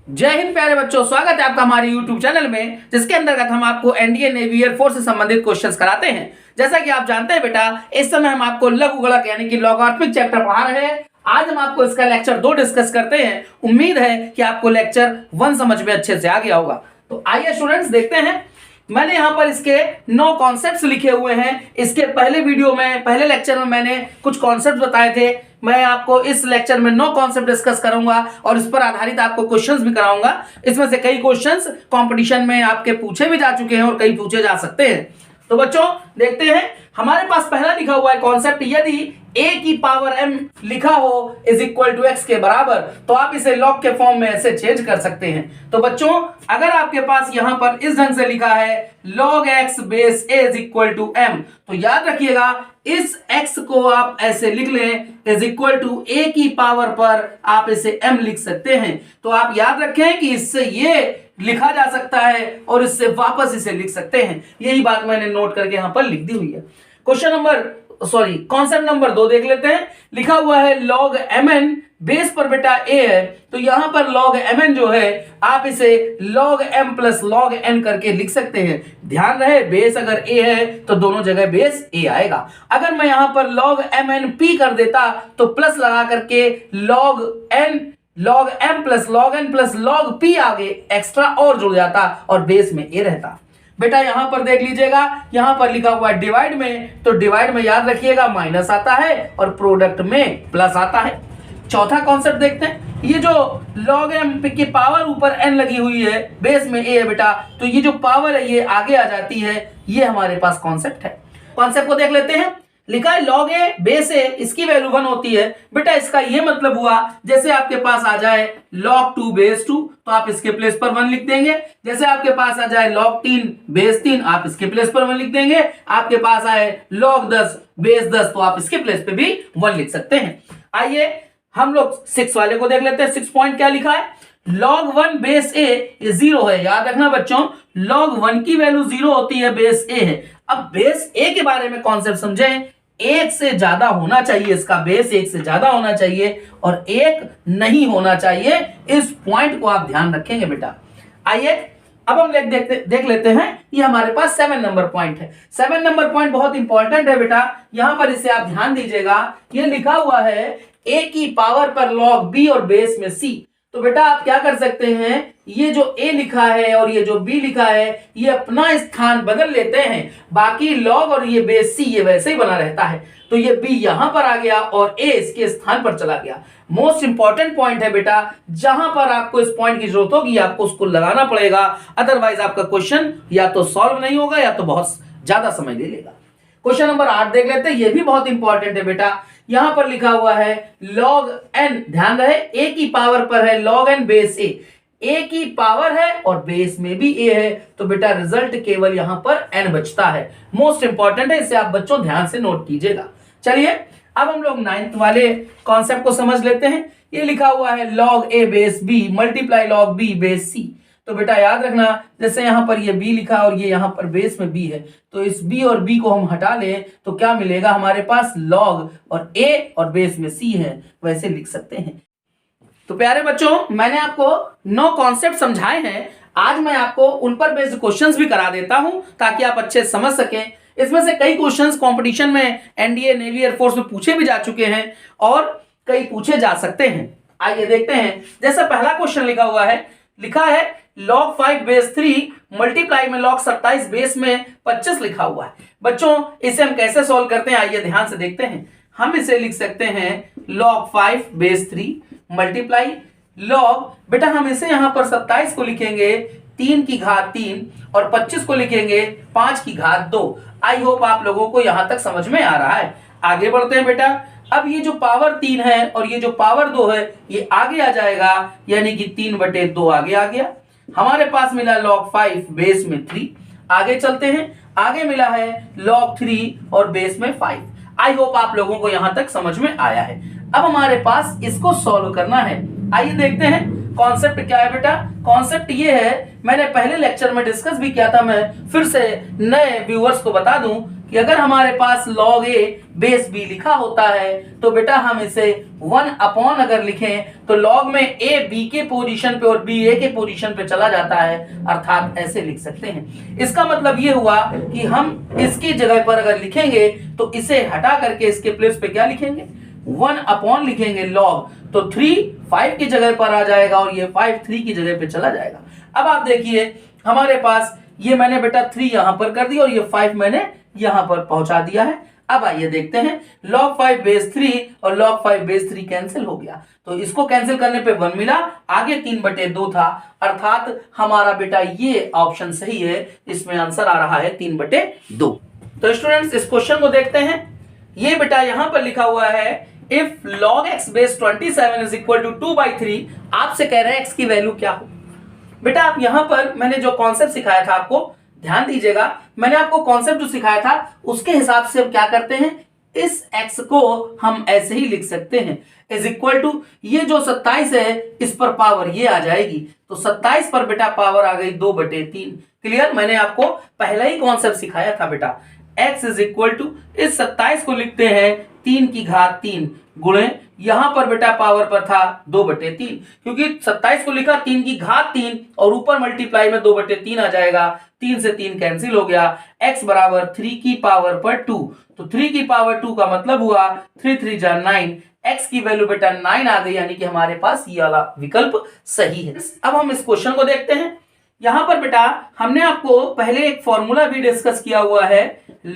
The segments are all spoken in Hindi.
जय हिंद प्यारे बच्चों, स्वागत है आपका हमारे YouTube चैनल में, जिसके अंतर्गत हम आपको एनडीए नेवी एयरफोर्स से संबंधित क्वेश्चंस कराते हैं। जैसा कि आप जानते हैं बेटा, इस समय हम आपको लघु गणक यानी कि लॉगरिथमिक चैप्टर पढ़ा रहे हैं। आज हम आपको इसका लेक्चर 2 डिस्कस करते हैं। उम्मीद है कि आपको लेक्चर 1 समझ में अच्छे से आ गया होगा। तो आइए स्टूडेंट्स देखते हैं। मैंने यहाँ पर इसके 9 कॉन्सेप्ट्स लिखे हुए हैं। इसके पहले वीडियो में, पहले लेक्चर में मैंने कुछ कॉन्सेप्ट बताए थे। मैं आपको इस लेक्चर में 9 कॉन्सेप्ट डिस्कस करूंगा और इस पर आधारित आपको क्वेश्चंस भी कराऊंगा। इसमें से कई क्वेश्चंस कंपटीशन में आपके पूछे भी जा चुके हैं और कई पूछे जा सकते हैं। तो बच्चों देखते हैं, हमारे पास पहला लिखा हुआ है कॉन्सेप्ट, यदि a की पावर m लिखा हो इज इक्वल टू x के बराबर, तो आप इसे लॉग के फॉर्म में ऐसे चेंज कर सकते हैं। तो बच्चों अगर आपके पास यहां पर इस ढंग से लिखा है log x base a is equal to m, तो याद रखिएगा इस x को आप ऐसे लिख लें इज इक्वल टू a की पावर पर आप इसे m लिख सकते हैं। तो आप याद रखें कि इससे ये लिखा जा सकता है और इससे वापस इसे लिख सकते हैं। यही बात मैंने नोट करके यहां पर लिख दी हुई है। कॉन्सेप्ट नंबर 2 देख लेते हैं। लिखा हुआ है log mn बेस पर बेटा a है, तो यहां पर log mn जो है आप इसे log m plus log n करके लिख सकते हैं। ध्यान रहे बेस अगर a है तो दोनों जगह बेस a आएगा। अगर मैं यहां पर log mn p कर देता तो प्लस लगा करके log m plus log n plus log p आगे एक्स्ट्रा और जुड़ जाता और बेस में a रहता। बेटा यहां पर देख लीजिएगा, यहां पर लिखा हुआ है डिवाइड में, तो डिवाइड में याद रखिएगा माइनस आता है और प्रोडक्ट में प्लस आता है। चौथा कॉन्सेप्ट देखते हैं। ये जो log m की पावर ऊपर n लगी हुई है, बेस में a है बेटा, तो ये जो पावर है ये आगे आ जाती है। ये हमारे पास कॉन्सेप्ट है। कॉन्सेप्ट को देख लेते हैं। लिखा है log a बेस a, इसकी वैल्यू 1 होती है। बेटा इसका ये मतलब हुआ जैसे आपके पास आ जाए log 2 बेस 2, तो आप इसके प्लेस पर 1 लिख देंगे। जैसे आपके पास आ जाए log 3 बेस 3, आप इसके प्लेस पर 1 लिख देंगे। आपके पास आए log 10 बेस 10, तो आप इसके प्लेस पे भी 1 लिख सकते हैं। आइए हम लोग 6 वाले को देख लेते हैं। 6 पॉइंट क्या लिखा है, log 1 बेस a ये 0 है। याद रखना बच्चों, log 1 की वैल्यू 0 होती है, बेस a है। अब बेस a के बारे में कॉन्सेप्ट समझें। 1 से ज्यादा होना चाहिए, इसका बेस 1 से ज्यादा होना चाहिए और 1 नहीं होना चाहिए। इस पॉइंट को आप ध्यान रखेंगे बेटा। आइए अब हम देख लेते हैं। ये हमारे पास 7 नंबर पॉइंट है। 7 नंबर पॉइंट बहुत इंपॉर्टेंट है बेटा, यहां पर इसे आप ध्यान दीजिएगा। ये लिखा हुआ है a की पावर पर log b और बेस में c। तो बेटा आप क्या कर सकते हैं, ये जो a लिखा है और ये जो b लिखा है ये अपना स्थान बदल लेते हैं। बाकी log और ये बेस c ये वैसे ही बना रहता है। तो ये b यहां पर आ गया और a इसके स्थान पर चला गया। मोस्ट इंपॉर्टेंट पॉइंट है बेटा, जहां पर आपको इस पॉइंट की जरूरत होगी आपको उसको लगाना पड़ेगा, अदरवाइज आपका क्वेश्चन या तो सॉल्व नहीं होगा या तो बहुत ज्यादा समय ले लेगा। क्वेश्चन नंबर 8 देख लेते हैं। ये भी बहुत इंपॉर्टेंट है बेटा। यहां पर लिखा हुआ है log n, ध्यान रहे a की पावर पर है log n बेस a की पावर है और बेस में भी a है, तो बेटा रिजल्ट केवल यहां पर n बचता है। मोस्ट इंपॉर्टेंट है, इसे आप बच्चों ध्यान से नोट कीजिएगा। चलिए अब हम लोग 9th वाले कॉन्सेप्ट को समझ लेते हैं। ये लिखा हुआ है log a base b multiply log b base c। तो बेटा याद रखना, जैसे यहां पर ये b लिखा और ये यहां पर बेस में b है, तो इस b और b को हम हटा लें तो क्या मिलेगा हमारे पास, log और a और बेस में c है, वैसे लिख सकते हैं। तो प्यारे बच्चों मैंने आपको 9 कॉन्सेप्ट समझाए हैं। आज मैं आपको उन पर बेस्ड क्वेश्चंस भी करा देता हूं ताकि आप अच्छे से समझ सकें। इसमें से कई क्वेश्चंस कंपटीशन में एनडीए नेवी एयरफोर्स में पूछे भी जा चुके हैं और कई पूछे जा सकते हैं। आइए देखते हैं। जैसा पहला क्वेश्चन लिखा है log 5 बेस 3 मल्टीप्लाई में log 27 बेस में 25 लिखा हुआ है। बच्चों इसे हम कैसे सॉल्व करते हैं, आइए ध्यान से देखते हैं। हम इसे लिख सकते हैं log 5 बेस 3 मल्टीप्लाई log, बेटा हम इसे यहां पर 27 को लिखेंगे 3 की घात 3 और 25 को लिखेंगे 5 की घात 2। आई होप आप लोगों को यहां तक समझ में आ रहा है। आगे बढ़ते हैं बेटा। अब ये जो पावर 3 है और ये जो पावर 2 है ये आगे आ जाएगा, यानी कि 3/2 आगे आ गया। हमारे पास मिला log 5 बेस में 3। आगे चलते हैं, आगे मिला है log 3 और बेस में 5। आई होप आप लोगों को यहां तक समझ में आया है। अब हमारे पास इसको सॉल्व करना है। आइए देखते हैं कॉन्सेप्ट क्या है बेटा। कॉन्सेप्ट ये है, मैंने पहले लेक्चर में डिस्कस भी किया था, मैं फिर से नए व्यूअर्स को बता दूं। कि अगर हमारे पास log a बेस b लिखा होता है तो बेटा हम इसे 1 अपॉन अगर लिखें तो log में a b के पोजीशन पे और b a के पोजीशन पे चला जाता है, अर्थात ऐसे लिख सकते हैं। इसका मतलब ये हुआ कि हम इसकी जगह पर अगर लिखेंगे तो इसे हटा करके इसके प्लेस पे क्या लिखेंगे, 1 अपॉन लिखेंगे log, तो 3 5 की जगह पर आ जाएगा और ये 5 3 की जगह पे चला जाएगा। अब आप देखिए हमारे पास ये मैंने बेटा 3 यहां पर कर दिया और ये 5 मैंने यहां पर पहुंचा दिया है। अब आइए देखते हैं log 5 बेस 3 और log 5 बेस 3 कैंसिल हो गया, तो इसको कैंसिल करने पे 1 मिला, आगे 3/2 था, अर्थात हमारा बेटा ये ऑप्शन सही है, इसमें आंसर आ रहा है 3/2। तो स्टूडेंट्स इस क्वेश्चन को देखते हैं। ये बेटा यहां पर लिखा हुआ है इफ log x base 27 is equal to 2/3, आपसे कह रहे हैं x की वैल्यू क्या हो। बेटा आप यहां पर मैंने जो कॉन्सेप्ट सिखाया था आपको ध्यान दीजिएगा, मैंने आपको कॉन्सेप्ट जो सिखाया था उसके हिसाब से हम क्या करते हैं, इस x को हम ऐसे ही लिख सकते हैं इज इक्वल टू ये जो 27 है इस पर पावर ये आ जाएगी, तो 27 पर बेटा पावर आ गई 2/3। क्लियर, मैंने आपको पहला ही कॉन्सेप्ट सिखाया था बेटा, x इज इक्वल टू इस 27 को लिखते हैं 3 की घात 3 गुणे यहां पर बेटा पावर पर था 2/3, क्योंकि 27 को लिखा 3 की घात 3 और ऊपर मल्टीप्लाई में 2/3 आ जाएगा, 3 से 3 कैंसिल हो गया, x बराबर 3 की पावर पर 2, तो 3 की पावर 2 का मतलब हुआ 3 3 जा 9, x की वैल्यू बेटा 9 आ गई, यानी कि हमारे पास ये वाला विकल्प सही है। अब हम इस क्वेश्चन को देखते हैं। यहां पर बेटा हमने आपको पहले एक फॉर्मूला भी डिस्कस किया हुआ है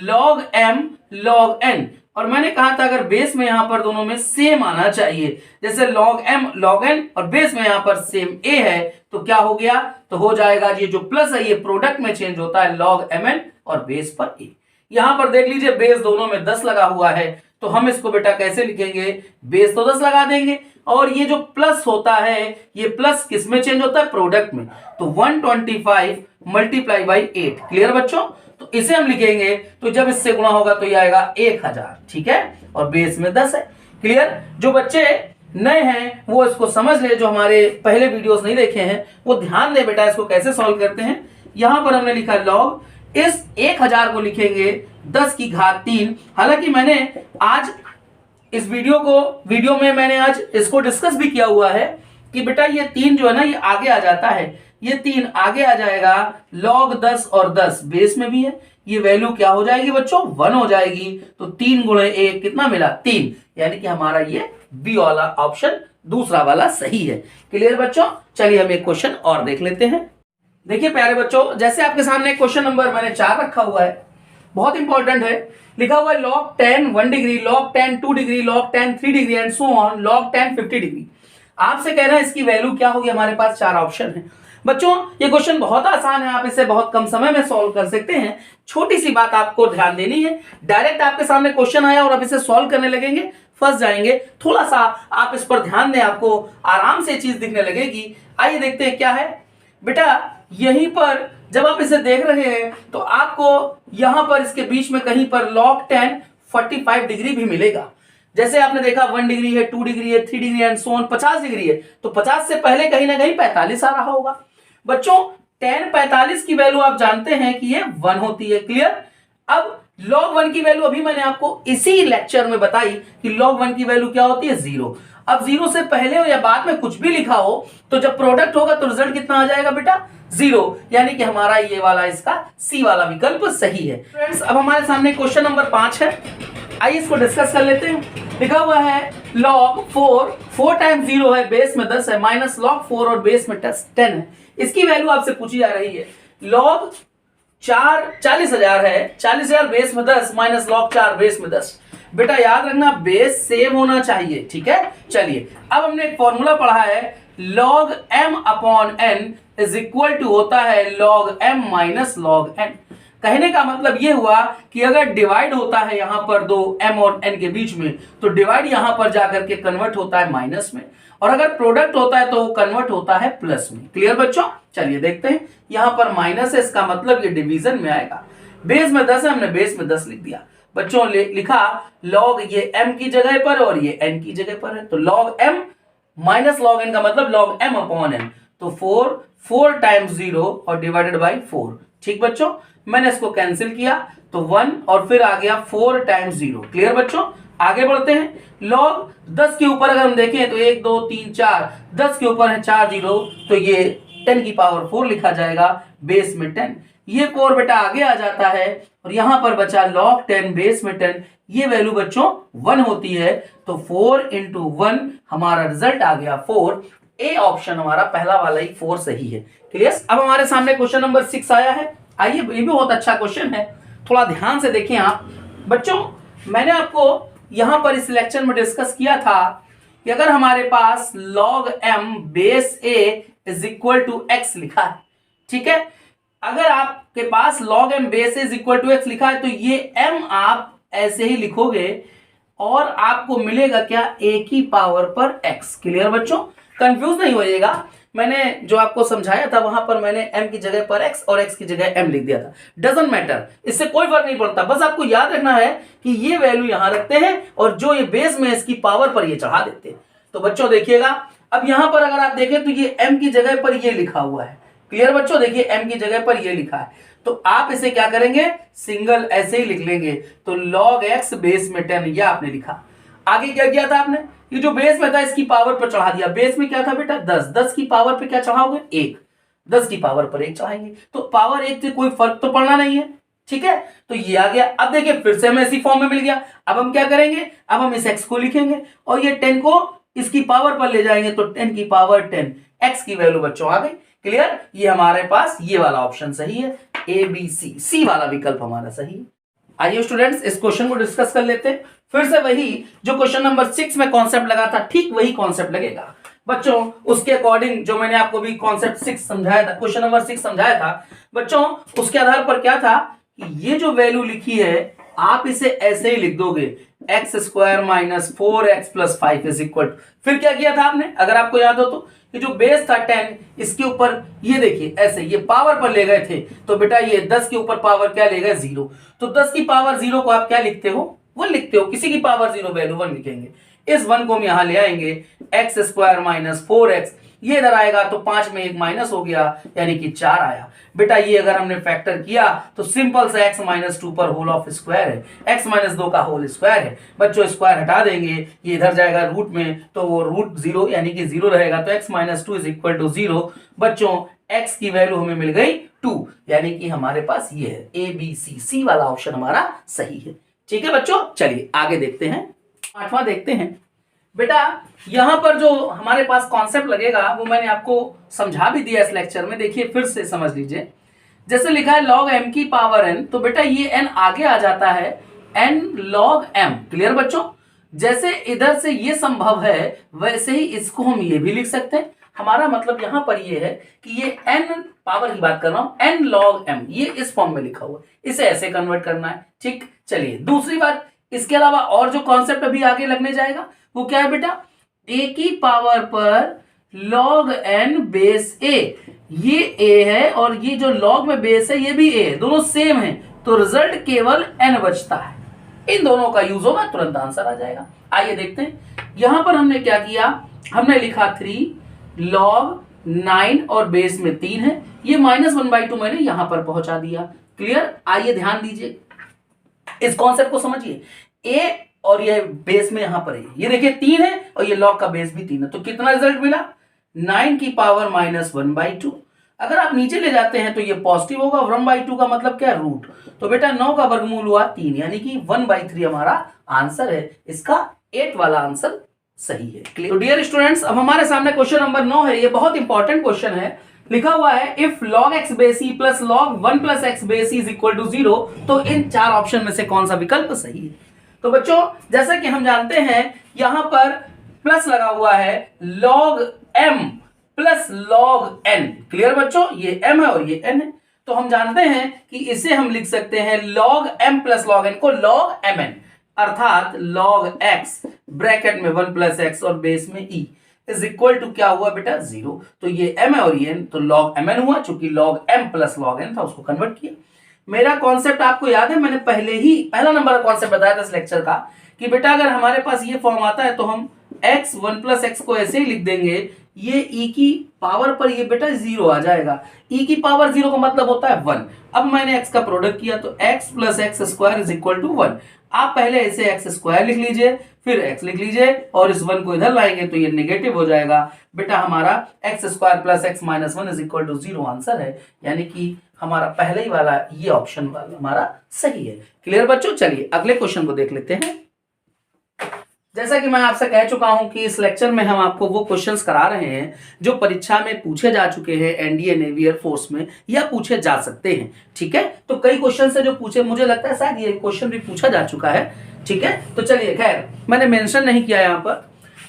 log m log n, और मैंने कहा था अगर बेस में यहां पर दोनों में सेम आना चाहिए, जैसे log m log n और बेस में यहां पर सेम a है, तो क्या हो गया, तो हो जाएगा ये जो प्लस है ये प्रोडक्ट में चेंज होता है log mn और बेस पर a। यहां पर देख लीजिए बेस दोनों में 10 लगा हुआ है, तो हम इसको बेटा कैसे लिखेंगे, बेस तो 10 लगा देंगे और ये जो प्लस होता है ये प्लस किस में चेंज होता है, प्रोडक्ट में, तो 125 मल्टीप्लाई बाई 8। क्लियर बच्चों, तो इसे हम लिखेंगे तो जब इससे गुणा होगा तो ये आएगा 1000, ठीक है, और बेस में 10 है। क्लियर, जो बच्चे नए हैं वो इसको समझ ले, जो हमारे पहले वीडियोस नहीं देखे हैं वो ध्यान दे बेटा इसको कैसे सॉल्व करते हैं। यहां पर हमने लिखा log, इस 1000 को लिखेंगे 10 की घात 3। हालांकि मैंने आज इस वीडियो में मैंने आज इसको डिस्कस भी किया हुआ है कि बेटा ये 3 जो है ना ये आगे आ जाता है, ये 3 आगे आ जाएगा, log 10 और 10 बेस में भी है, ये वैल्यू क्या हो जाएगी बच्चों, 1 हो जाएगी, तो 3 गुणे 1 कितना मिला, 3, यानी कि हमारा ये बी वाला ऑप्शन दूसरा वाला सही है। क्लियर बच्चों, चलिए हम एक क्वेश्चन और देख लेते हैं। देखिए प्यारे बच्चों, जैसे आपके सामने क्वेश्चन नंबर मैंने 4 रखा हुआ है, बहुत इंपॉर्टेंट है, लिखा हुआ है log 10 1 degree, log 10 2 degree, log 10 3 degree and so on, log 10 50 degree. आपसे कह रहे हैं इसकी वैल्यू क्या होगी, हमारे पास 4 ऑप्शन है। बच्चों ये क्वेश्चन बहुत आसान है, आप इसे बहुत कम समय में सॉल्व कर सकते हैं। छोटी सी बात आपको ध्यान देनी है, डायरेक्ट आपके सामने क्वेश्चन आया और आप इसे सॉल्व करने लगेंगे फंस जाएंगे, थोड़ा सा आप इस पर ध्यान दें, आपको आराम से चीज दिखने लगेगी। आइए देखते हैं क्या है बेटा। यहीं पर जब आप इसे देख रहे हैं तो आपको यहां पर इसके बीच में कहीं पर log 10 45 डिग्री भी मिलेगा। जैसे आपने देखा 1 डिग्री है, 2 डिग्री है, 3 degree and so on, 50 degree है, तो 50 से पहले कहीं ना कहीं 45 आ रहा होगा। बच्चों 10 45 की वैल्यू आप जानते हैं कि ये 1 होती है। क्लियर, अब log 1 की वैल्यू अभी मैंने आपको इसी लेक्चर में बताई कि log 1 की वैल्यू क्या होती है, 0। अब 0 से पहले हो या बाद में कुछ भी लिखा हो तो जब प्रोडक्ट होगा तो रिजल्ट कितना आ जाएगा बेटा, 0, यानी कि हमारा ये वाला इसका सी वाला विकल्प सही है। फ्रेंड्स अब हमारे सामने क्वेश्चन नंबर 5 है, आइए इसको डिस्कस कर लेते हैं। लिखा हुआ है log 4 टाइम्स 0 है, बेस में 10 है, माइनस log 4 और बेस में 10 है। इसकी वैल्यू आपसे पूछी जा रही है। log 4 40,000 है, 40,000 बेस में 10 माइनस log 4 बेस में 10। बेटा याद रखना बेस सेम होना चाहिए, ठीक है। चलिए अब हमने एक फॉर्मूला पढ़ा है log m upon n is equal to होता है log m minus log n। कहने का मतलब ये हुआ कि अगर डिवाइड होता है यहां पर दो m और n के बीच में तो डिवाइड यहां पर जाकर के कन्वर्ट होता है माइनस में, और अगर प्रोडक्ट होता है तो वो कन्वर्ट होता है प्लस में। क्लियर बच्चों, चलिए देखते हैं। यहां पर माइनस है, इसका मतलब ये डिवीजन में आएगा। बेस में 10 है, हमने बेस में 10 लिख दिया। बच्चों लिखा log ये m की जगह पर और ये n की जगह पर है, तो log m minus log n का मतलब log m अपॉन n, तो 4 टाइम्स 0 और डिवाइडेड बाई 4। ठीक बच्चों, मैंने इसको कैंसिल किया तो 1 और फिर आ गया 4 टाइम्स 0। क्लियर बच्चों, आगे बढ़ते हैं। लॉग 10 के ऊपर अगर हम देखें तो 1 2 3 4, 10 के ऊपर है 4 0, तो ये 10 की पावर 4 लिखा जाएगा बेस में 10। ये 4 बेटा आगे आ जाता है और यहां पर बचा log 10 बेस में 10, ये वैल्यू बच्चों 1 होती है, तो 4 इंटू 1 हमारा रिजल्ट आ गया 4। ए ऑप्शन हमारा पहला वाला ही 4 सही है। क्लियर। अब हमारे सामने क्वेश्चन नंबर 6 आया है। आइए, ये भी बहुत अच्छा क्वेश्चन है, थोड़ा ध्यान से देखें आप बच्चों। मैंने आपको यहां पर इस लेक्चर में डिस्कस किया था कि अगर हमारे पास log m base a is equal to x लिखा है, ठीक है, अगर आपके पास log m base a is equal to x लिखा है तो ये m आप ऐसे ही लिखोगे और आपको मिलेगा क्या, a की पावर पर x। क्लियर बच्चों, कंफ्यूज नहीं होइएगा। मैंने जो आपको समझाया था वहां पर मैंने m की जगह पर x और x की जगह m लिख दिया था। डजंट मैटर, इससे कोई फर्क नहीं पड़ता, बस आपको याद रखना है कि ये वैल्यू यहां रखते हैं और जो ये बेस में इसकी पावर पर ये चढ़ा देते हैं। तो बच्चों देखिएगा, अब यहां पर अगर आप देखें तो ये m की जगह पर ये लिखा हुआ है। क्लियर बच्चों, देखिए m की जगह पर ये लिखा है, तो आप इसे क्या करेंगे, सिंगल ऐसे ही लिख लेंगे। तो log x बेस में 10 ये आपने लिखा। आगे क्या किया था आपने, ये जो बेस में था इसकी पावर पर चढ़ा दिया। बेस में क्या था बेटा 10, 10 की पावर पे क्या चढ़ाओगे 1, 10 की पावर पर 1 चढ़ाएंगे, तो पावर 1 से कोई फर्क तो पड़ना नहीं है। ठीक है, तो ये आ गया। अब देखिए फिर से हमें इसी फॉर्म में मिल गया। अब हम क्या करेंगे, अब हम इस x को लिखेंगे और ये 10 को इसकी पावर पर ले जाएंगे, तो 10 की पावर 10, x की वैल्यू बच्चों आ गई। क्लियर, ये हमारे पास ये वाला ऑप्शन सही है, ए बी सी, सी वाला विकल्प हमारा सही है। आइए स्टूडेंट्स, इस क्वेश्चन को डिस्कस कर लेते हैं। फिर से वही जो क्वेश्चन नंबर 6 में कॉन्सेप्ट लगा था, ठीक वही कॉन्सेप्ट लगेगा बच्चों। उसके अकॉर्डिंग जो मैंने आपको भी कॉन्सेप्ट 6 समझाया था, क्वेश्चन नंबर 6 समझाया था बच्चों, उसके आधार पर क्या था कि ये जो वैल्यू लिखी है आप इसे ऐसे ही लिख दोगे, x square minus 4x plus 5 is equal. फिर क्या किया था आपने, अगर आपको याद हो तो, ये जो बेस था 10, इसके ऊपर ये देखिए ऐसे ये पावर पर ले गए थे, तो बेटा ये 10 के ऊपर पावर क्या ले गए 0, तो 10 की पावर 0 को आप क्या लिखते हो, 1 लिखते हो। किसी की पावर 0 वैल्यू 1 लिखेंगे। इस 1 को हम यहां ले आएंगे, एक्स स्क्वायर माइनस 4x, ये इधर आएगा तो 5 में 1 माइनस हो गया, यानी कि 4 आया। बेटा ये अगर हमने फैक्टर किया तो सिंपल से x माइनस 2 पर होल ऑफ स्क्वायर है, x माइनस 2 का होल स्क्वायर है। बच्चों स्क्वायर हटा देंगे, ये इधर जाएगा रूट में, तो वो रूट 0 यानी कि 0 रहेगा, तो x minus 2 is equal to 0। बच्चों x की वैल्यू हमें मिल गई 2, यानी कि हमारे पास ये है ए बी सी, सी वाला ऑप्शन हमारा सही है। ठीक है बच्चों, चलिए आगे देखते हैं, 8वां देखते हैं। बेटा यहां पर जो हमारे पास कॉन्सेप्ट लगेगा वो मैंने आपको समझा भी दिया इस लेक्चर में, देखिए फिर से समझ लीजिए। जैसे लिखा है log m की पावर n, तो बेटा ये n आगे आ जाता है n log m। क्लियर बच्चों, जैसे इधर से ये संभव है वैसे ही इसको हम ये भी लिख सकते हैं। हमारा मतलब यहां पर ये है कि ये n पावर की बात कर रहा हूं, n log m, ये इस फॉर्म में लिखा हुआ है, इसे ऐसे कन्वर्ट करना है। ठीक, चलिए दूसरी बात, इसके अलावा और जो कॉन्सेप्ट अभी आगे लगने जाएगा वो क्या है बेटा, a की पावर पर log n बेस a, ये a है और ये जो log में बेस है ये भी a है, दोनों सेम है, तो रिजल्ट केवल n बचता है। इन दोनों का यूज होगा, तुरंत आंसर आ जाएगा। आइए देखते हैं, यहां पर हमने क्या किया, हमने लिखा 3 log 9 और बेस में 3 है, ये -1/2 मैंने यहां पर पहुंचा दिया। क्लियर, आइए ध्यान दीजिए, इस कॉन्सेप्ट को समझिए। a और ये बेस में यहां पर है, ये देखिए 3 है और ये log का बेस भी 3 है, तो कितना रिजल्ट मिला, 9 की पावर -1/2। अगर आप नीचे ले जाते हैं तो ये पॉजिटिव होगा, 1/2 का मतलब क्या, रूट, तो बेटा 9 का वर्गमूल हुआ 3, यानी कि 1/3 हमारा आंसर है। इसका 8 वाला आंसर सही है। तो डियर स्टूडेंट्स, अब हमारे सामने क्वेश्चन नंबर 9 है, ये बहुत इंपॉर्टेंट क्वेश्चन है। लिखा हुआ है इफ log x base e plus log 1 plus x base e is equal to 0, तो इन 4 ऑप्शन में से कौन सा विकल्प सही है। तो बच्चों जैसा कि हम जानते हैं यहां पर प्लस लगा हुआ है, log m plus log n। Clear बच्चों, ये m है और ये n है, तो हम जानते हैं कि इसे हम लिख सकते हैं log m plus log n को log mn, अर्थात log x ब्रैकेट में 1 प्लस x और बेस में e इज इक्वल टू क्या हुआ बेटा 0, तो ये m है और ये n, तो log mn हुआ, चूंकि log m plus log n था उसको कन्वर्ट किया। मेरा कॉन्सेप्ट आपको याद है, मैंने पहला नंबर का कॉन्सेप्ट बताया था इस लेक्चर का कि बेटा अगर हमारे पास ये फॉर्म आता है तो हम x 1 प्लस x को ऐसे ही लिख देंगे ये e की पावर पर ये बेटा 0 आ जाएगा। e की पावर 0 का मतलब होता है 1। अब मैंने x का प्रोडक्ट किया तो x plus x square is equal to 1। आप पहले ऐसे एक्स स्क्वायर लिख लीजिए, फिर x लिख लीजिए और इस 1 को इधर लाएंगे तो ये नेगेटिव हो जाएगा। बेटा हमारा x square plus x minus 1 is equal to 0 answer है, यानी कि हमारा पहले ही वाला ये ऑप्शन वाला हमारा सही है। क्लियर बच्चों? चलिए अगले क्वेश्चन को देख लेते हैं। जैसा कि मैं आपसे कह चुका हूं कि इस लेक्चर में हम आपको वो क्वेश्चंस करा रहे हैं जो परीक्षा में पूछे जा चुके हैं एनडीए नेवी एयरफोर्स में या पूछे जा सकते हैं। ठीक है, तो कई क्वेश्चन है जो पूछे, मुझे लगता है शायद ये क्वेश्चन भी पूछा जा चुका है। ठीक है, तो चलिए खैर मैंने मेंशन नहीं किया यहाँ पर।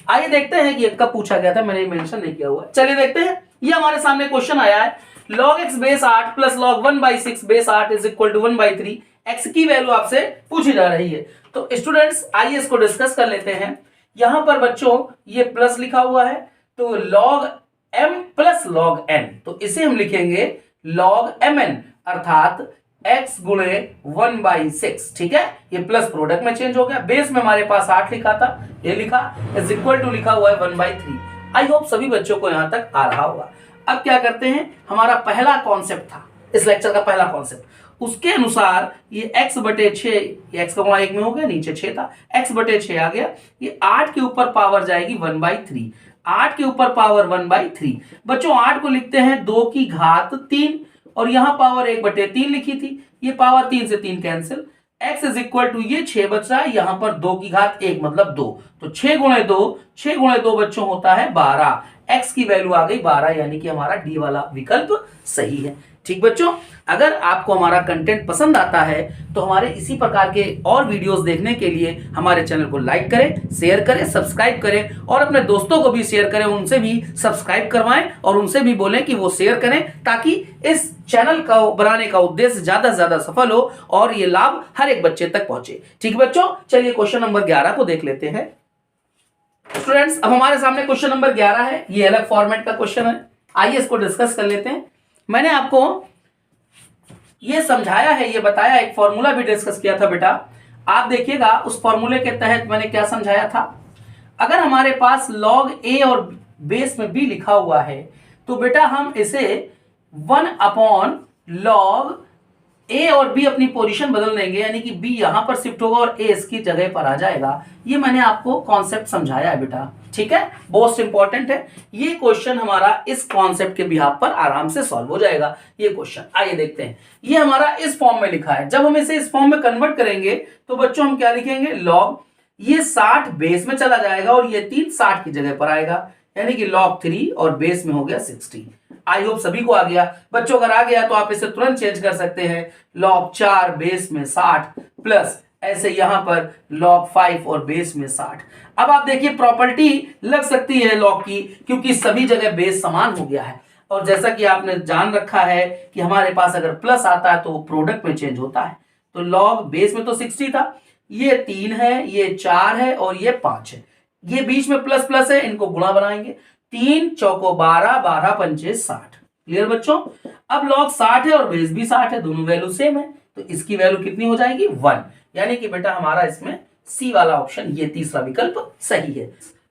आइए देखते हैं कि कब पूछा गया था, मैंने मेंशन नहीं किया हुआ। चलिए देखते हैं, ये हमारे सामने क्वेश्चन आया है log x base 8 plus log 1/6 base 8 is equal to 1/3। x की वैल्यू आपसे पूछी जा रही है। तो स्टूडेंट्स आइए इसको डिस्कस कर लेते हैं। यहां पर बच्चों ये प्लस लिखा हुआ है तो log m plus log n, तो इसे हम लिखेंगे log mn अर्थात x गुणे 1/6। ठीक है, ये प्लस प्रोडक्ट में चेंज हो गया। बेस में हमारे पास 8 लिखा था, ये लिखा इज इक्वल टू लिखा हुआ है 1/3। आई होप सभी बच्चों को यहां तक आ रहा होगा। अब क्या करते हैं, हमारा पहला कॉन्सेप्ट था इस लेक्चर का, पहला कॉन्सेप्ट उसके अनुसार ये x बटे 6, x का गुणा 1 में हो गया, नीचे 6 था, x बटे 6 आ गया। ये 8 के ऊपर पावर जाएगी 1/3, 8 के ऊपर पावर 1/3। बच्चों 8 को लिखते हैं 2 की घात 3 और यहां पावर 1/3 लिखी थी, ये पावर 3 से 3 cancel. x is equal to ये 6 बच रहा है, यहां पर 2 की घात 1 मतलब 2, तो 6 गुणे 2 बच्चों होता है 12। x की वैल्यू आ गई 12, यानी कि हमारा डी वाला विकल्प सही है। ठीक बच्चों, अगर आपको हमारा कंटेंट पसंद आता है तो हमारे इसी प्रकार के और वीडियोस देखने के लिए हमारे चैनल को लाइक करें, शेयर करें, सब्सक्राइब करें और अपने दोस्तों को भी शेयर करें, उनसे भी सब्सक्राइब करवाएं और उनसे भी बोलें कि वो शेयर करें, ताकि इस चैनल का बनाने का उद्देश्य ज्यादा से ज्यादा सफल हो और ये लाभ हर एक बच्चे तक पहुंचे। ठीक बच्चों, चलिए क्वेश्चन नंबर 11 को देख लेते हैं। स्टूडेंट्स अब हमारे सामने क्वेश्चन नंबर 11 है, ये अलग फॉर्मेट का क्वेश्चन है। आइए इसको डिस्कस कर लेते हैं। मैंने आपको ये समझाया है, ये बताया, एक फॉर्मूला भी डिस्कस किया था बेटा। आप देखिएगा उस फॉर्मूले के तहत मैंने क्या समझाया था। अगर हमारे पास log a और बेस में b लिखा हुआ है तो बेटा हम इसे 1/log a और b अपनी पोजीशन बदल देंगे, यानी कि b यहां पर शिफ्ट होगा और a इसकी जगह पर आ जाएगा। ये मैंने आपको कॉन्सेप्ट समझाया है बेटा। ठीक है, मोस्ट इंपॉर्टेंट है ये क्वेश्चन, हमारा इस कॉन्सेप्ट के बिहाफ पर आराम से सॉल्व हो जाएगा ये क्वेश्चन। आइए देखते हैं, ये हमारा इस फॉर्म में लिखा है। जब हम इसे इस फॉर्म में कन्वर्ट करेंगे तो बच्चों हम क्या लिखेंगे, log ये 60 बेस में चला जाएगा और ये 3 60 की जगह पर आएगा, यानी कि log 3 और बेस में हो गया 60। आई होप सभी को आ गया बच्चों। अगर आ गया तो आप इसे तुरंत चेंज कर सकते हैं, log 4 बेस में 60 प्लस ऐसे यहां पर log 5 और बेस में 60। अब आप देखिए प्रॉपर्टी लग सकती है log की, क्योंकि सभी जगह बेस समान हो गया है और जैसा कि आपने जान रखा है कि हमारे पास अगर प्लस आता है तो वो प्रोडक्ट में चेंज होता है। तो log बेस में तो 60 था, ये 3 है, ये 4 है और ये 5 है, ये बीच में प्लस प्लस है, इनको गुणा बनाएंगे, 3 चौको 12, 12 पंचे 60। क्लियर बच्चों? अब log 60 है और बेस भी 60 है, दोनों वैल्यू सेम है, तो इसकी वैल्यू कितनी हो जाएगी 1, यानी कि बेटा हमारा इसमें सी वाला ऑप्शन, ये तीसरा विकल्प सही है।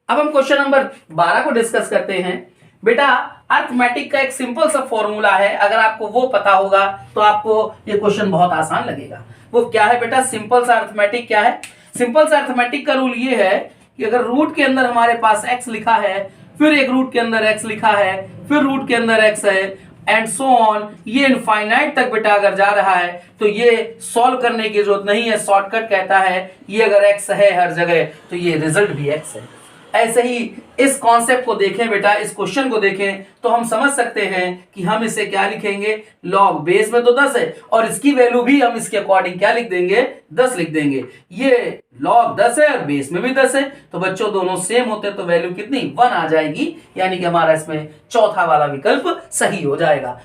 अब हम क्वेश्चन नंबर 12 को डिस्कस करते हैं। बेटा अर्थमेटिक का एक सिंपल सा फॉर्मूला है, अगर आपको वो पता होगा तो आपको ये क्वेश्चन बहुत आसान लगेगा। वो क्या है बेटा, सिंपल सा अर्थमेटिक क्या है? सिंपल सा अर्थमेटिक का रूल ये है कि अगर रूट के अंदर हमारे पास x लिखा है, फिर एक रूट के अंदर x लिखा है, फिर रूट के अंदर x है एंड सो ऑन, ये इनफाइनाइट तक बेटा अगर जा रहा है तो ये सॉल्व करने की जरूरत नहीं है, शॉर्टकट कहता है ये अगर x है हर जगह तो ये रिजल्ट भी x है। ऐसे ही इस कॉन्सेप्ट को देखें बेटा, इस क्वेश्चन को देखें तो हम समझ सकते हैं कि हम इसे क्या लिखेंगे, log बेस में तो 10 है और इसकी वैल्यू भी हम इसके अकॉर्डिंग क्या लिख देंगे, 10 लिख देंगे। ये log 10 है और बेस में भी 10 है, तो बच्चों दोनों सेम होते तो वैल्यू कितनी 1 आ जाएगी, यानी कि हमारा इसमें चौथा वाला विकल्प सही हो जाएगा।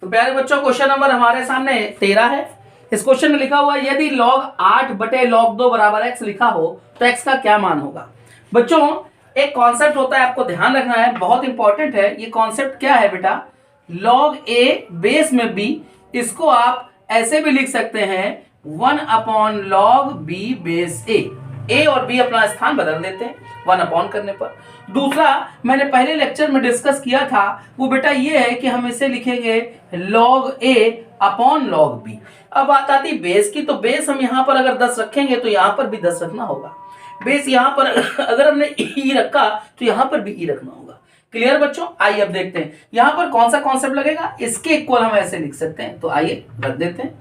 तो प्यारे बच्चों क्वेश्चन नंबर हमारे सामने 13 है। इस क्वेश्चन में लिखा हुआ यदि log 8 बटे log 2 बराबर x लिखा हो तो x का क्या मान होगा। बच्चों एक कॉन्सेप्ट होता है, आपको ध्यान रखना है, बहुत इंपॉर्टेंट है। ये कॉन्सेप्ट क्या है बेटा, log a बेस में b, इसको आप ऐसे भी लिख सकते हैं 1/log b बेस a। ए और बी अपना स्थान बदल देते हैं 1 अपॉन करने पर। दूसरा मैंने पहले लेक्चर में डिस्कस किया था वो बेटा ये है कि हम इसे लिखेंगे log a upon log b। अब बात आती बेस की, तो बेस हम यहाँ पर अगर 10 रखेंगे तो यहाँ पर भी 10 रखना होगा। बेस यहाँ पर अगर हमने ई रखा तो यहाँ पर भी ई रखना होगा। क्लियर बच्चों? आइए अब देखते हैं यहाँ पर कौन सा कॉन्सेप्ट लगेगा। इसके इक्वल हम ऐसे लिख सकते हैं, तो आइए रख देते हैं।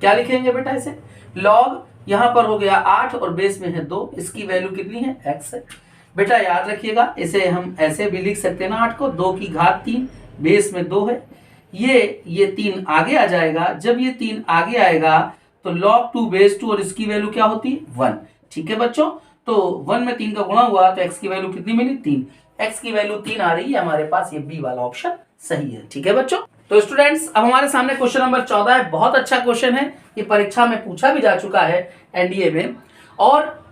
क्या लिखेंगे बेटा इसे? लॉग यहाँ पर हो गया 8 और बेस में है 2, इसकी वैल्यू कितनी है? x है। बेटा याद रखिएगा इसे हम ऐसे भी लिख सकते हैं ना, 8 को 2 की घात 3, बेस में 2 है। ये 3 आगे आ जाएगा। जब ये 3 आगे आएगा तो log 2 बेस 2 और इसकी वैल्यू क्या होती है? 1। ठीक है बच्चों, तो 1 में 3 का गुणा हुआ तो x की वैल्यू कितनी मिली? 3। x की वैल्यू 3 आ रही है हमारे पास, ये बी वाला ऑप्शन सही है। ठीक है बच्चों, तो स्टूडेंट्स अब हमारे सामने क्वेश्चन नंबर 14 है। बहुत अच्छा क्वेश्चन है, ये परीक्षा में पूछा भी जा चुका है एनडीए में, और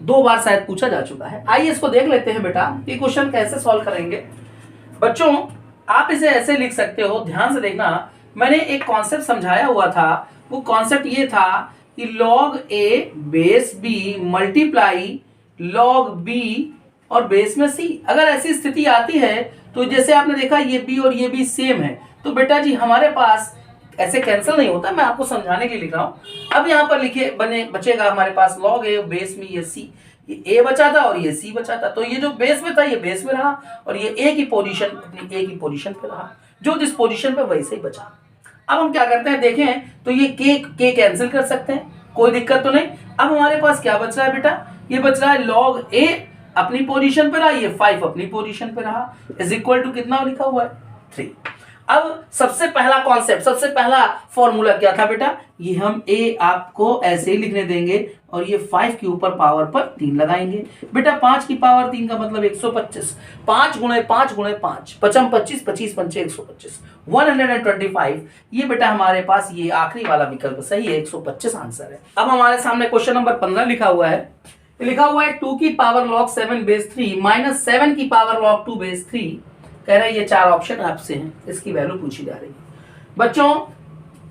2 बार शायद पूछा जा चुका है। आइए इसको देख लेते हैं बेटा, ये क्वेश्चन कैसे सॉल्व करेंगे। बच्चों आप इसे ऐसे लिख सकते हो, ध्यान से देखना। मैंने एक कॉन्सेप्ट समझाया हुआ था, वो कॉन्सेप्ट ये था कि log a base b multiply log b और बेस में c। अगर ऐसी स्थिति आती है तो जैसे आपने देखा ये b और ये b सेम है, तो बेटा जी हमारे पास ऐसे कैंसिल नहीं होता, मैं आपको समझाने के लिए लिख रहा हूं। अब यहाँ पर लिखे बचेगा हमारे पास log a बेस में ये c, ये a बचा था और ये c बचा था। तो ये जो बेस में था ये बेस में रहा और ये a की पोजीशन अपनी a की पोजीशन पे रहा, जो जिस पोजीशन पे वैसे ही बचा। अब हम क्या करते हैं देखें, तो ये के कैंसिल कर सकते हैं, कोई दिक्कत तो नहीं। अब हमारे पास क्या बच रहा है बेटा? ये बच रहा है log a अपनी पोजीशन पे रहा, ये 5 अपनी पोजीशन पे रहा, इज इक्वल टू कितना लिखा हुआ है? 3। अब सबसे पहला कॉन्सेप्ट, सबसे पहला फॉर्मूला क्या था बेटा? ये हम a आपको ऐसे ही लिखने देंगे और ये 5 के ऊपर पावर पर 3 लगाएंगे। बेटा 5 की पावर 3 का मतलब 125, 5 गुणे 5 गुणे 5, 5 25, 25 पंचे 125, 125। ये बेटा हमारे पास ये आखिरी वाला विकल्प सही है, 125 आंसर है। अब हमारे सामने क्वेश्चन नंबर 15 लिखा हुआ है। 2 की पावर log 7 बेस 3 माइनस 7 की पावर log 2 बेस 3। कह रहे हैं ये 4 ऑप्शन आपसे हैं, इसकी वैल्यू पूछी जा रही है। बच्चों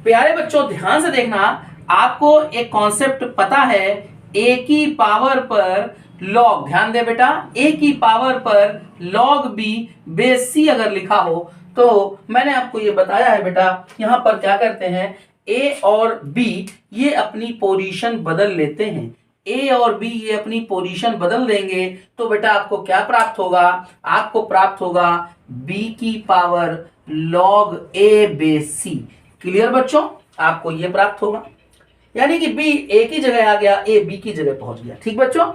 प्यारे बच्चों ध्यान से देखना, आपको एक कॉन्सेप्ट पता है, a की पावर पर log, ध्यान दे बेटा, a की पावर पर log b बेस c अगर लिखा हो तो मैंने आपको ये बताया है बेटा, यहां पर क्या करते हैं a और b ये अपनी पोजीशन बदल लेते हैं। a और b ये अपनी पोजीशन बदल देंगे तो बेटा आपको क्या प्राप्त होगा? आपको प्राप्त होगा b की power log a base c। Clear बच्चों? आपको ये प्राप्त होगा, यानी कि b a की जगह आ गया, a b की जगह पहुंच गया। ठीक बच्चों,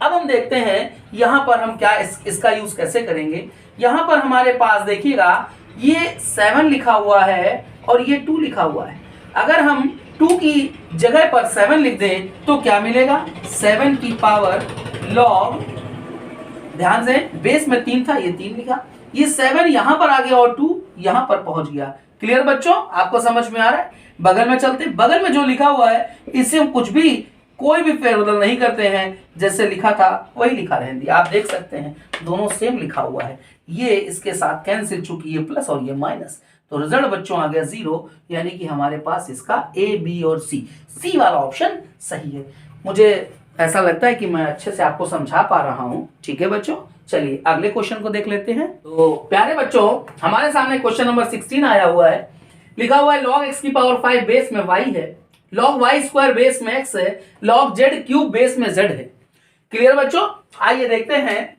अब हम देखते हैं यहां पर हम क्या इसका यूज कैसे करेंगे। यहां पर हमारे पास देखिएगा ये 7 लिखा हुआ है और ये 2 लिखा हुआ है। अगर हम 2 की जगह पर 7 लिख दें तो क्या मिलेगा? 7 की पावर log, ध्यान से बेस में 3 था, ये 3 लिखा, ये 7 यहां पर आ गया और 2 यहां पर पहुंच गया। क्लियर बच्चों? आपको समझ में आ रहा है? बगल में चलते, बगल में जो लिखा हुआ है इससे हम कुछ भी कोई भी फेरबदल नहीं करते हैं, जैसे लिखा था वही लिखा रहने दिया। आप देख सकते हैं दोनों सेम लिखा हुआ है, ये इसके साथ कैंसिल, चूंकि ये प्लस और ये माइनस, तो रिजल्ट बच्चों आ गया 0, यानी कि हमारे पास इसका A, B और C वाला ऑप्शन सही है। मुझे ऐसा लगता है कि मैं अच्छे से आपको समझा पा रहा हूं। ठीक है बच्चों, चलिए अगले क्वेश्चन को देख लेते हैं। तो प्यारे बच्चों हमारे सामने क्वेश्चन नंबर 16 आया हुआ है। लिखा हुआ है log x की पावर 5 बेस में y है, log y स्क्वायर बेस में x है, log z क्यूब बेस में z है। क्लियर बच्चों? आइए देखते हैं,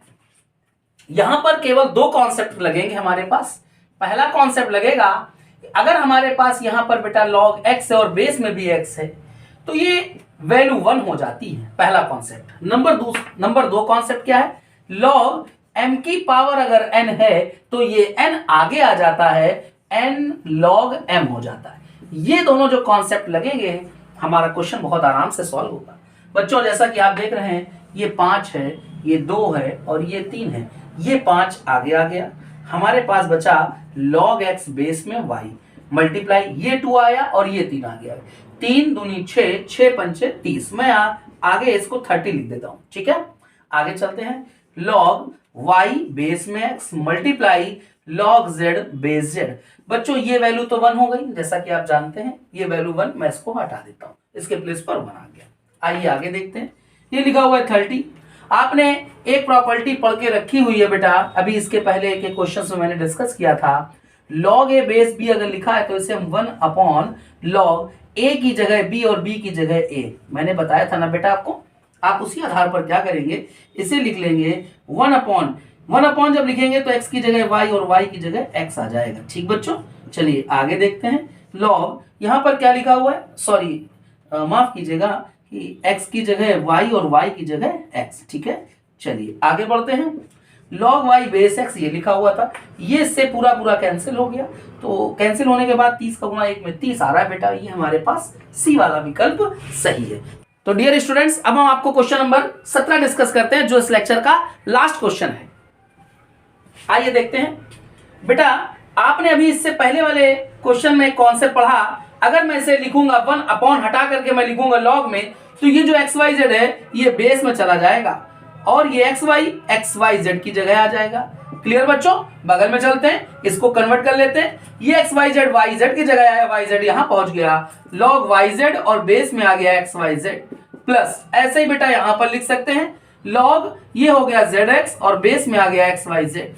यहां पर केवल 2 कॉन्सेप्ट लगेंगे हमारे पास। पहला कॉन्सेप्ट लगेगा, अगर हमारे पास यहां पर बेटा log x है और बेस में भी x है तो ये वैल्यू 1 हो जाती है, पहला कॉन्सेप्ट। नंबर 2 कॉन्सेप्ट क्या है? log m की पावर अगर n है तो ये n आगे आ जाता है, n log m हो जाता है। ये दोनों जो कॉन्सेप्ट लगेंगे हमारा क्वेश्चन बहुत आराम से सॉल्व होगा। बच्चों जैसा कि आप देख रहे हैं ये 5 है, ये 2 है और ये 3 है, ये 5 आगे आ गया, हमारे पास बचा log x बेस में y मल्टीप्लाई, ये 2 आया और ये 3 आ गया, 3 दूनी 6, 6 पंचे 30। मैं आगे इसको 30 लिख देता हूं। ठीक है, आगे चलते हैं। log y बेस में x multiply log z base z। बच्चों ये वैल्यू तो 1 हो गई, जैसा कि आप जानते हैं ये वैल्यू 1, मैं इसको हटा देता हूं, इसके प्लेस पर 1 आ गया। आइए आगे देखते हैं। ये लिखा हुआ है 30। आपने एक प्रॉपर्टी पढ़ के रखी हुई है बेटा, अभी इसके पहले के क्वेश्चन में मैंने डिस्कस किया था। log a बेस b अगर लिखा है तो इसे हम 1 अपॉन लॉग a की जगह b और b की जगह a, मैंने बताया था ना बेटा आपको। आप उसी आधार पर क्या करेंगे, इसे लिख लेंगे 1 अपॉन जब लिखेंगे तो x की जगह y और y की जगह x आ जाएगा। ठीक बच्चों, चलिए आगे देखते हैं। log यहाँ पर क्या लिखा हुआ है, सॉरी माफ कीजिएगा कि x की जगह y और y की जगह x। ठीक है, चलिए आगे बढ़ते हैं। log y बेस x ये लिखा हुआ था, ये इससे पूरा कैंसिल हो गया। तो कैंसिल होने के बाद 30 का गुणा 1 में 30 आ रहा है बेटा, ये हमारे पास सी वाला विकल्प सही है। तो डियर स्टूडेंट्स, अब हम आपको क्वेश्चन नंबर 17 डिस्कस करते हैं जो इस लेक्चर का लास्ट क्वेश्चन है। आइए देखते हैं बेटा, आपने अभी इससे पहले वाले क्वेश्चन में कॉन्सेप्ट पढ़ा। अगर मैं इसे लिखूंगा 1 अपॉन हटा करके मैं लिखूंगा लॉग में, तो ये जो एक्स वाई जेड है ये बेस में चला जाएगा और ये एक्स वाई जेड की जगह आ जाएगा। क्लियर बच्चों, बगल में चलते हैं, इसको कन्वर्ट कर लेते हैं। ये एक्स वाई जेड की जगह आया, वाई जेड यहां पहुंच गया, लॉग वाई जेड और बेस में आ गया एक्स वाई जेड प्लस, ऐसे ही बेटा यहां पर लिख सकते हैं लॉग ये हो गया जेड एक्स और बेस में आ गया एक्स वाई जेड।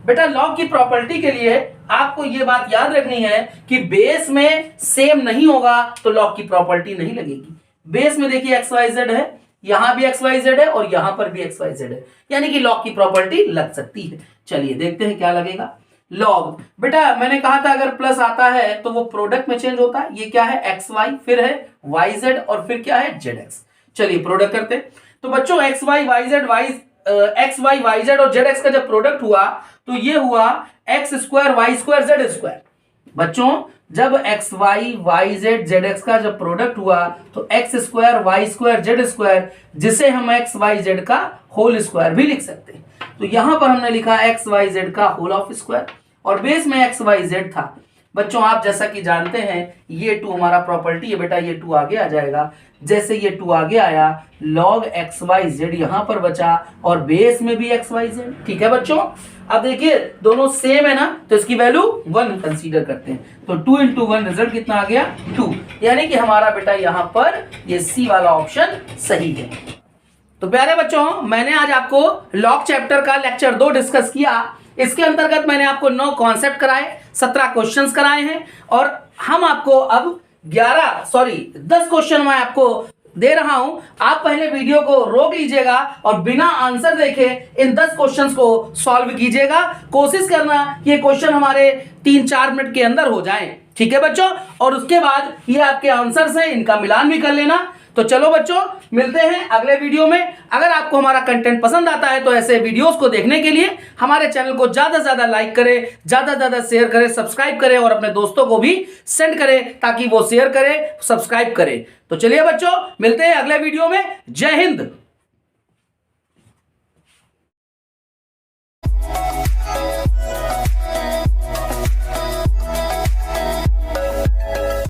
बेटा लॉग की प्रॉपर्टी के लिए आपको ये बात याद रखनी है कि बेस में सेम नहीं होगा तो लॉग की प्रॉपर्टी नहीं लगेगी। बेस में देखिए एक्स वाई जेड है, यहां भी एक्स वाई जेड है और यहां पर भी एक्स वाई जेड है, यानी कि लॉग की प्रॉपर्टी लग सकती है। चलिए देखते हैं क्या लगेगा। लॉग बेटा मैंने कहा था अगर प्लस आता है तो वो प्रोडक्ट में चेंज होता है। ये क्या है, एक्स वाई, फिर है वाई जेड और फिर क्या है, जेड एक्स। चलिए प्रोडक्ट करते हैं। तो बच्चों एक्स वाई वाई जेड और जेड एक्स का जब प्रोडक्ट हुआ तो ये हुआ x square y square z square. बच्चों जब x y z z x का जब प्रोडक्ट हुआ तो x square y square z square, जिसे हम एक्स वाई जेड का होल स्क्वायर भी लिख सकते हैं। तो यहां पर हमने लिखा एक्स वाई जेड का होल ऑफ स्क्वायर और बेस में एक्स वाई जेड था। बच्चों आप जैसा कि जानते हैं ये 2 हमारा प्रॉपर्टी है बेटा, ये 2 आगे आ जाएगा। जैसे ये 2 आगे आया, log एक्स वाई जेड यहां पर बचा और बेस में भी एक्स वाई जेड। ठीक है बच्चों, अब देखिए दोनों सेम है ना, तो इसकी वैल्यू 1 कंसीडर करते हैं। तो 2 into 1 रिजल्ट कितना आ गया, 2, यानी कि हमारा बेटा यहां पर ये सी वाला ऑप्शन सही है। तो प्यारे बच्चों, मैंने आज आपको लॉग चैप्टर का लेक्चर 2 डिस्कस किया। इसके अंतर्गत मैंने आपको 9 कॉन्सेप्ट कराए, 17 क्वेश्चंस कराए हैं और हम आपको अब 10 क्वेश्चन मैं आपको दे रहा हूं। आप पहले वीडियो को रोक लीजिएगा और बिना आंसर देखे इन 10 क्वेश्चंस को सॉल्व कीजिएगा। कोशिश करना ये क्वेश्चन हमारे 3-4 मिनट के अंदर हो जाएं। ठीक है बच्चों, और उसके बाद ये आपके आंसर्स हैं, इनका मिलान भी कर लेना। तो चलो बच्चों, मिलते हैं अगले वीडियो में। अगर आपको हमारा कंटेंट पसंद आता है तो ऐसे वीडियोस को देखने के लिए हमारे चैनल को ज्यादा से ज्यादा लाइक करें, ज्यादा से ज्यादा शेयर करें, सब्सक्राइब करें और अपने दोस्तों को भी सेंड करें ताकि वो शेयर करें, सब्सक्राइब करें। तो चलिए बच्चों, मिलते हैं अगले वीडियो में। जय हिंद।